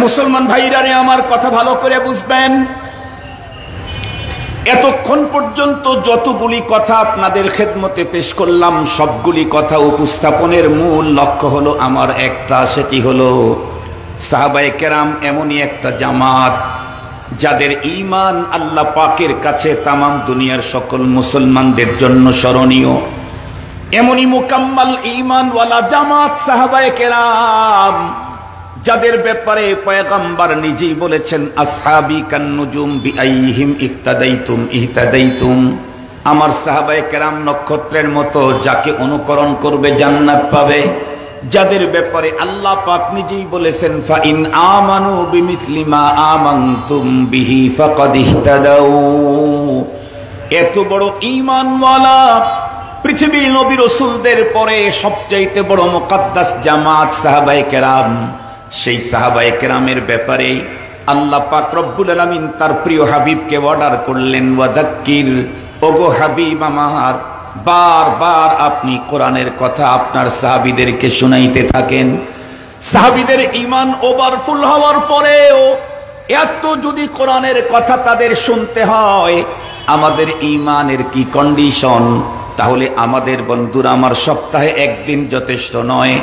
মুসলমান ভাইরা রে, আমার কথা ভালো করে বুঝবেন। এতক্ষণ পর্যন্ত যতগুলি কথা আপনাদের খেদমতে পেশ করলাম, সবগুলি কথা উপস্থাপনের মূল লক্ষ্য হলো আমার একটা, সেটি হলো সাহাবায়ে কেরাম এমনই একটা জামাত যাদের ঈমান আল্লাহ পাকের কাছে তামাম দুনিয়ার সকল মুসলমানদের জন্য স্মরণীয়। এমনই মুকাম্মাল ঈমানওয়ালা জামাত সাহাবায়ে কেরাম যাদের ব্যাপারে পয়গম্বর নিজেই বলেছেন, আসহাবি কান্নুজুম বিআইহিম ইক্তাদাইতুম ইহতাদাইতুম। আমার সাহাবায়ে কেরাম নক্ষত্রের মতো, যাকে অনুকরণ করবে জান্নাত পাবে। যাদের ব্যাপারে আল্লাহ পাক নিজেই বলেছেন, ফাইন আমানু বিমিথলি মা আমানতুম বিহি ফাকাদ ইহতাদাউ। এত বড় ঈমানওয়ালা পৃথিবীর নবী রাসূলদের পরে সবচাইতে বড় মুকদ্দাস জামাত সাহাবায়ে কেরাম। সেই সাহাবায়ে কেরামের ব্যাপারে আল্লাহ পাক রব্বুল আলামিন তার প্রিয় হাবিবকে অর্ডার করলেন, ওয়াদাক্কির, ওগো হাবিব আমার, বারবার আপনি কোরআনের কথা আপনার সাহাবীদেরকে শুনাইতে থাকেন। সাহাবীদের ঈমান ওভারফুল হওয়ার পরেও এত যদি কোরআনের কথা তাদের শুনতে হয়, আমাদের ঈমানের কি কন্ডিশন? তাহলে আমাদের বন্ধুরা আমার, সপ্তাহে একদিন যথেষ্ট নয়,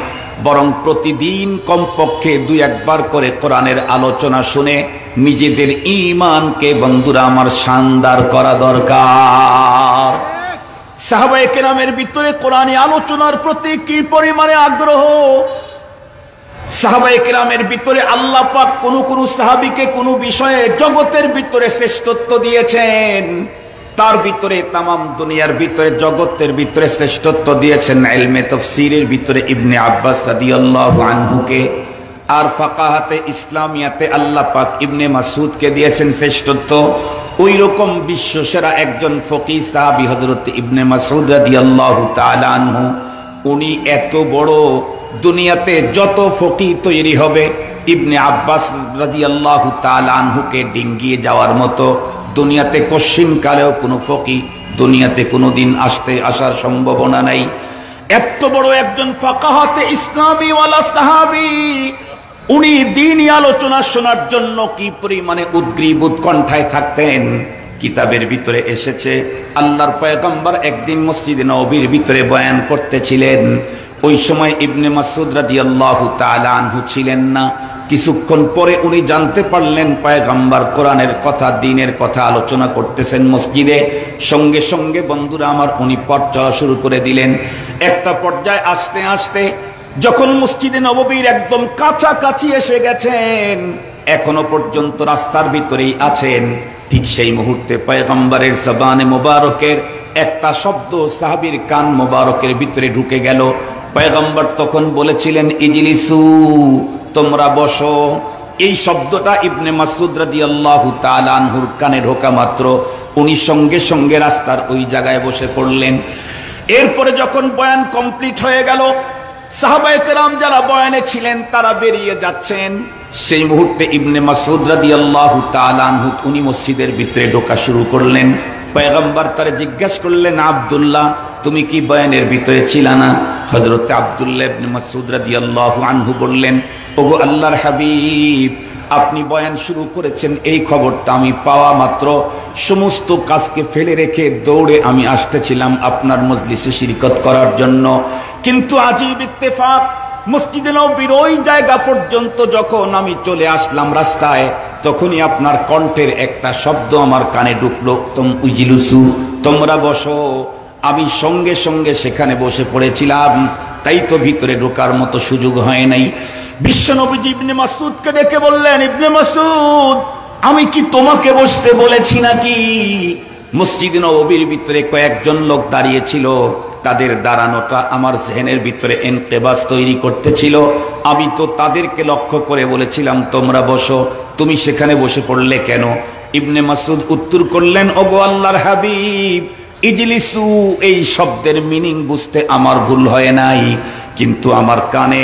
বরং প্রতিদিন কমপক্ষে 2-1 করে কোরআনের আলোচনা শুনে নিজেদের ঈমানকে বন্ধুরা আমার শানদার করা দরকার। সাহাবায়ে কেরামের ভিতরে কোরআনী আলোচনার প্রতি কি পরিমাণে আগ্রহ! সাহাবায়ে কেরামের ভিতরে আল্লাহ পাক কোন সাহাবীকে কোন বিষয়ে জগতের ভিতরে শ্রেষ্ঠত্ব দিয়েছেন, তার ভিতরে তামাম দুনিয়ার ভিতরে জগতের ভিতরে শ্রেষ্ঠত্ব দিয়েছেন ইলমে তাফসীরের ভিতরে ইবনে আব্বাস রাদিয়াল্লাহু আনহুকে, আর ফাকাহাতে ইসলামিয়াতে আল্লাহ পাক ইবনে মাসউদকে দিয়েছেন শ্রেষ্ঠত্ব। ওই রকম বিশ্বসেরা একজন ফকিহ সাহাবী হযরত ইবনে মাসউদ রাদিয়াল্লাহু তাআলা আনহু, উনি এত বড়, দুনিয়াতে যত ফকিহ তৈরি হবে ইবনে আব্বাস রাদিয়াল্লাহু তাআলা আনহুকে ডিঙ্গিয়ে যাওয়ার মতো দুনিয়াতে কশিন কালেও কোনো ফকিহ দুনিয়াতে কোনোদিন আসার সম্ভাবনা নাই। এত বড় একজন ফাকাহাতে ইসলামী ওয়ালা সাহাবী, উনি দ্বীনি আলোচনা শোনার জন্য কি পরিমাণে উদ্গ্রীব উৎকণ্ঠায় থাকতেন। কিতাবের ভিতরে এসেছে, আল্লাহর পয়গম্বর একদিন মসজিদে নববীর ভিতরে বয়ান করতেছিলেন। ওই সময় ইবনে মাসউদ রাদিয়াল্লাহু তাআলা আনহু ছিলেন না। কিছুক্ষণ পরে উনি জানতে পারলেন পয়গম্বর কোরআনের কথা, দ্বীনের কথা আলোচনা করতেছেন মসজিদে। সঙ্গে সঙ্গে বন্ধুরা আমার, উনি পথ চলা শুরু করে দিলেন। একটা পর্যায়ে আস্তে আস্তে যখন মসজিদে নববীর একদম কাছাকাছি এসে গেছেন, এখনো পর্যন্ত রাস্তার ভিতরেই আছেন, ঠিক সেই মুহূর্তে পয়গম্বরের জবানে মোবারকের একটা শব্দ সাহাবীর কান মোবারকের ভিতরে ঢুকে গেল। পয়গম্বর তখন বলেছিলেন, ইজলিসু, তোমরা বসো। এই শব্দটা ইবনে মাসউদ রাদিয়াল্লাহু তাআলা আনহুর কানে ঢোকা মাত্র উনি সঙ্গে সঙ্গে রাস্তার ওই জায়গায় বসে পড়লেন। এরপরে যখন বয়ান কমপ্লিট হয়ে গেল, সাহাবায়ে কেরাম যারা বয়ানে ছিলেন তারা বেরিয়ে যাচ্ছেন। সেই মুহূর্তে ইবনে মাসউদ রাদিয়াল্লাহু তাআলা আনহু উনি মসজিদের ভিতরে ঢোকা শুরু করলেন। পয়গম্বর তারে জিজ্ঞাসা করলেন, আব্দুল্লাহ, তুমি কি বয়ানের ভিতরে ছিলা না? হযরত আব্দুল্লাহ ইবনে মাসউদ রাদিয়াল্লাহু আনহু বললেন, ওগো আল্লাহর হাবিব, আপনি বয়ান শুরু করেছেন, এই খবরটা আমি পাওয়া মাত্র সমস্ত কাজকে ফেলে রেখে দৌড়ে আমি আসতেছিলাম আপনার মজলিসে শিরকত করার জন্য। কিন্তু আজীব ইত্তেফাক, মসজিদে নববীর ওই জায়গা পর্যন্ত যখন আমি চলে আসলাম রাস্তায়, তখনই আপনার কণ্ঠের একটা শব্দ আমার কানে ঢুকলো, ইজলিসু, তোমরা বসো। আমি সঙ্গে সঙ্গে সেখানে বসে পড়েছিলাম, তাই তো ভিতরে ঢোকার মতো সুযোগ হয় নাই। বিশ্বনবীজি ইবনে মাসউদকে ডেকে বললেন, ইবনে মাসউদ, আমি কি তোমাকে বসতে বলেছি নাকি? মসজিদে নববীর ভিতরে কয়েকজন লোক দাঁড়িয়ে ছিল, তাদের দাঁড়ানোটা আমার জেহেনের ভিতরে ইনকিবাস তৈরি করতেছিল। আমি তো তাদেরকে লক্ষ্য করে বলেছিলাম, তোমরা বসো, তুমি সেখানে বসে পড়লে কেন? ইবনে মাসউদ উত্তর করলেন, ওগো আল্লাহর হাবিব, ইজলিসু এই শব্দের মিনিং বুঝতে আমার ভুল হয় নাই, কিন্তু আমার কানে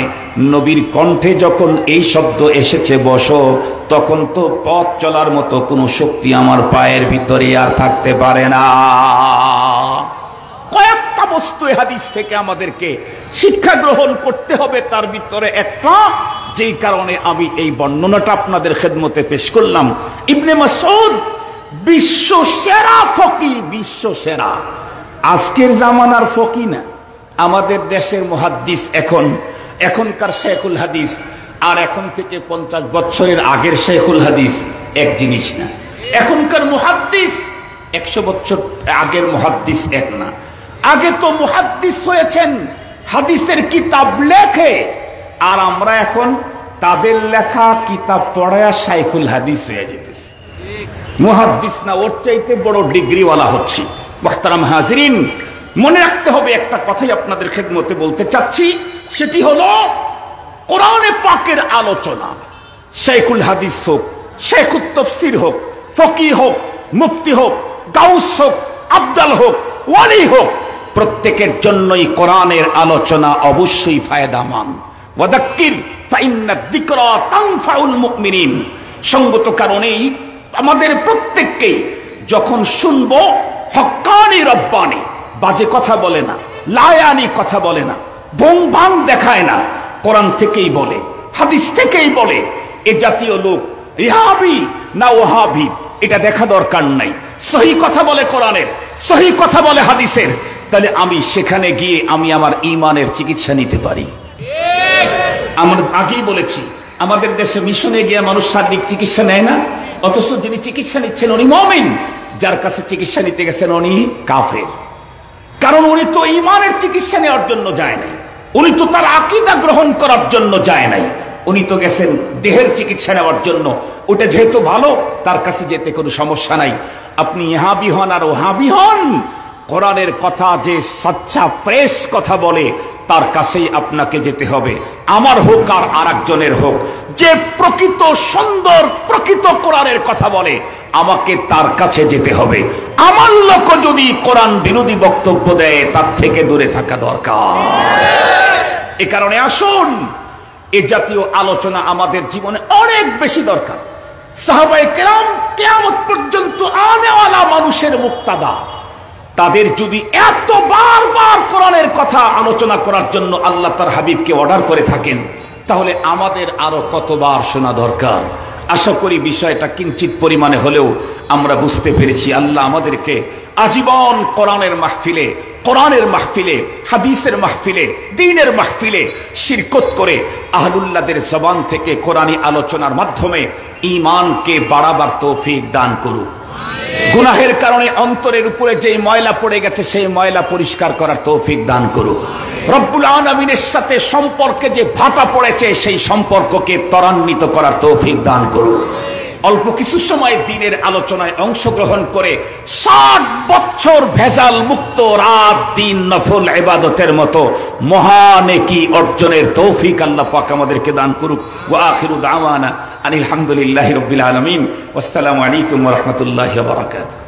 নবীর কণ্ঠে যখন এই শব্দ এসেছে বসো, তখন তো পথ চলার মতো কোনো শক্তি আমার পায়ের ভিতরে আর থাকতে পারে না। কয়েকটা বস্তু হাদিস থেকে আমাদেরকে শিক্ষা গ্রহণ করতে হবে, তার ভিতরে একটা, যেই কারণে আমি এই বর্ণনাটা আপনাদের খেদমতে পেশ করলাম। ইবনে মাসউদ বিশ্ব সেরা ফকি, বিশ্ব সেরা। আজকের জামানার ফকি না, আমাদের দেশের মুহাদ্দিস এখনকার শেখুল হাদিস আর এখন থেকে 50 বছরের আগের শেখুল হাদিস এক জিনিস না। এখনকার মুহাদ্দিস 100 বছর আগের মুহাদ্দিস এক না। আগে তো মুহাদ্দিস হয়েছেন হাদিসের কিতাব লেখে, আর আমরা এখন তাদের লেখা কিতাব পড়ায় শাইখুল হাদিস হয়ে যেতেছে। মুহাদ্দিস না, ওর চাইতে বড় ডিগ্রিওয়ালা হচ্ছে। মুহতারাম হাজিরিন, মনে রাখতে হবে একটা কথাই আপনাদের খেদমতে বলতে চাচ্ছি, সেটি হলো কোরআনে পাকের আলোচনা, শাইখুল হাদিস হোক, শাইখুত তাফসীর হোক, ফকি হোক, মুফতি হোক, গাউস হোক, আবদাল হোক, ওয়ালি হোক, প্রত্যেকের জন্যই কোরআনের আলোচনা অবশ্যই ফায়দামান। ওয়াদাক্কির ফাইন্নাদ যিকরা তানফাউল মুমিনিন। সঙ্গত কারণেই আমাদের প্রত্যেককে যখন শুনবো, হক্কানি রব্বানি, বাজে কথা বলে না, লায়ানি কথা বলে না, ভং ভাং দেখায় না, কোরআন থেকেই বলে, হাদিস থেকেই বলে। এ জাতীয় লোক ইহাবি না ওহাবি এটা দেখা দরকার নাই। সহি কথা বলে কোরআনের, সহি কথা বলে হাদিসের, তাহলে আমি সেখানে গিয়ে আমি আমার ঈমানের চিকিৎসা নিতে পারি। আমরা আগেই বলেছি, আমাদের দেশে মিশনে গিয়ে মানুষ শারীরিক চিকিৎসা নেয় না, অথচ যিনি চিকিৎসা নিচ্ছেন উনি মুমিন, যার কাছে চিকিৎসা নিতে গেছেন উনি কাফের। কারণ উনি তো ঈমানের চিকিৎসা নেওয়ার জন্য যায় নাই, উনি তো তার আকীদা গ্রহণ করার জন্য যায় নাই, উনি তো গেছেন দেহের চিকিৎসা নেওয়ার জন্য। ওটা যেহেতু ভালো, তার কাছে যেতে কোনো সমস্যা নাই। আপনি ইহাবি হন আর ওহাবি হন, কোরআনের কথা যে সচ্চা ফ্রেশ কথা বলে তার কাছেই আপনাকে যেতে হবে। আমার হোক আর আরেকজনের হোক, যে প্রকৃত সুন্দর প্রকৃত কোরআনের কথা বলে আমাকে তার কাছে যেতে হবে। আমার লোক যদি কোরআন বিরোধী বক্তব্য দেয়, তার থেকে দূরে থাকা দরকার। এ কারণে আসুন, এ জাতীয় আলোচনা আমাদের জীবনে অনেক বেশি দরকার। সাহাবায়ে কেরাম কিয়ামত পর্যন্ত আনেওয়ালা মানুষের মুক্তাদা, তাদের যদি এত বারবার কোরআনের কথা আলোচনা করার জন্য আল্লাহ তার হাবিবকে অর্ডার করে থাকেন, তাহলে আমাদের আরো কতবার শোনা দরকার। আশা করি বিষয়টা কিঞ্চিত পরিমাণে হলেও আমরা বুঝতে পেরেছি। আল্লাহ আমাদেরকে আজীবন কোরআনের মাহফিলে, হাদিসের মাহফিলে, দ্বীনের মাহফিলে শিরকত করে আহলুল্লাহদের জবান থেকে কোরআনী আলোচনার মাধ্যমে ঈমানকে বাড়াবার তৌফিক দান করুক। গুনাহের কারণে অন্তরের উপরে যে ময়লা পড়ে গেছে সেই ময়লা পরিষ্কার করার তৌফিক দান করুক। রব্বুল আলামিনের সাথে সম্পর্কে যে ভাটা পড়েছে সেই সম্পর্ককে ত্বরান্বিত করার তৌফিক দান করুক। অল্প কিছু সময় দ্বীনের আলোচনায় অংশগ্রহণ করে 60 বছর ভেজাল মুক্ত রাত দিন নফল ইবাদতের মতো মহানেকি অর্জনের তৌফিক আল্লাহ পাক আমাদেরকে দান করুক। ওয়া আখিরু দাওয়ানা আনিল হামদুলিল্লাহি রাব্বিল আলামিন। ওয়াসসালামু আলাইকুম ওয়া রাহমাতুল্লাহি ওয়া বারাকাতুহু।